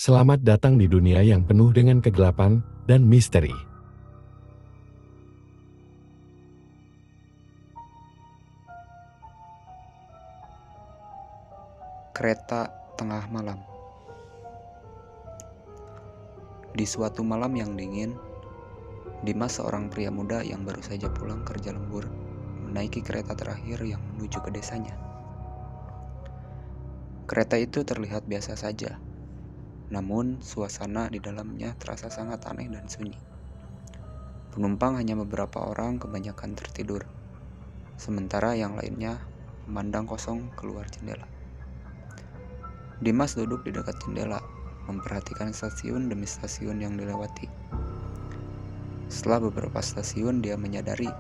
Selamat datang di dunia yang penuh dengan kegelapan dan misteri. Kereta tengah malam. Di suatu malam yang dingin, Dimas, seorang pria muda yang baru saja pulang kerja lembur, menaiki kereta terakhir yang menuju ke desanya. Kereta itu terlihat biasa saja, namun suasana di dalamnya terasa sangat aneh dan sunyi. Penumpang hanya beberapa orang, kebanyakan tertidur, sementara yang lainnya memandang kosong keluar jendela. Dimas duduk di dekat jendela, memperhatikan stasiun demi stasiun yang dilewati. Setelah beberapa stasiun, dia menyadari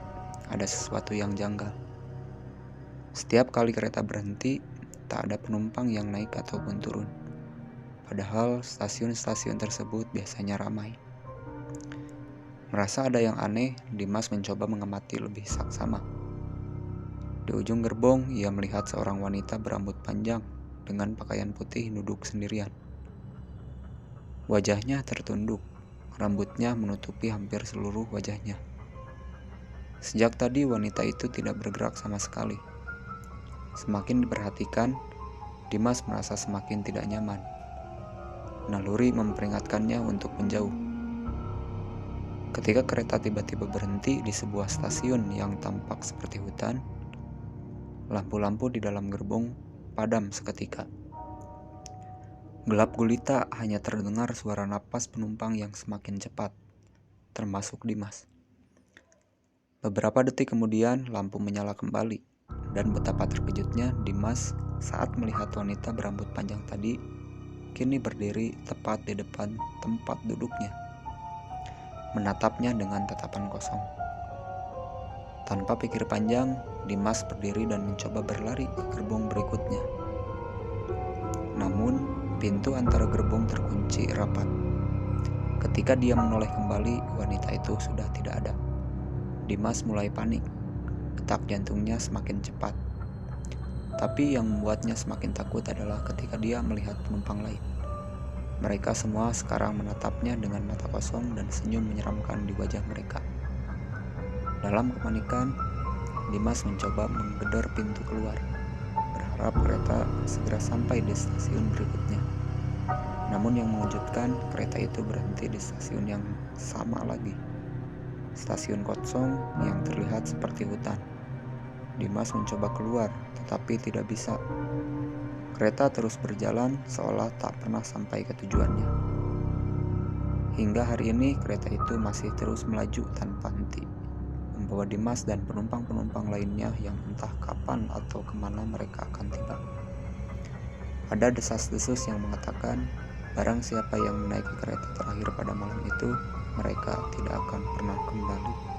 ada sesuatu yang janggal. Setiap kali kereta berhenti, tak ada penumpang yang naik ataupun turun. Padahal stasiun-stasiun tersebut biasanya ramai. Merasa ada yang aneh, Dimas mencoba mengamati lebih saksama. Di ujung gerbong, ia melihat seorang wanita berambut panjang dengan pakaian putih duduk sendirian. Wajahnya tertunduk, rambutnya menutupi hampir seluruh wajahnya. Sejak tadi wanita itu tidak bergerak sama sekali. Semakin diperhatikan, Dimas merasa semakin tidak nyaman. Naluri memperingatkannya untuk menjauh. Ketika kereta tiba-tiba berhenti di sebuah stasiun yang tampak seperti hutan, lampu-lampu di dalam gerbong padam seketika. Gelap gulita, hanya terdengar suara napas penumpang yang semakin cepat, termasuk Dimas. Beberapa detik kemudian, lampu menyala kembali, dan betapa terkejutnya Dimas saat melihat wanita berambut panjang tadi kini berdiri tepat di depan tempat duduknya, menatapnya dengan tatapan kosong. Tanpa pikir panjang, Dimas berdiri dan mencoba berlari ke gerbong berikutnya. Namun, pintu antara gerbong terkunci rapat. Ketika dia menoleh kembali, wanita itu sudah tidak ada. Dimas mulai panik. Detak jantungnya semakin cepat. Tapi yang membuatnya semakin takut adalah ketika dia melihat penumpang lain. Mereka semua sekarang menatapnya dengan mata kosong dan senyum menyeramkan di wajah mereka. Dalam kepanikan, Dimas mencoba menggedor pintu keluar, berharap kereta segera sampai di stasiun berikutnya. Namun yang mengejutkan, kereta itu berhenti di stasiun yang sama lagi. Stasiun kosong yang terlihat seperti hutan. Dimas mencoba keluar, tetapi tidak bisa. Kereta terus berjalan seolah tak pernah sampai ke tujuannya. Hingga hari ini, kereta itu masih terus melaju tanpa henti, membawa Dimas dan penumpang-penumpang lainnya yang entah kapan atau kemana mereka akan tiba. Ada desas-desus yang mengatakan, barang siapa yang menaiki kereta terakhir pada malam itu, mereka tidak akan pernah kembali.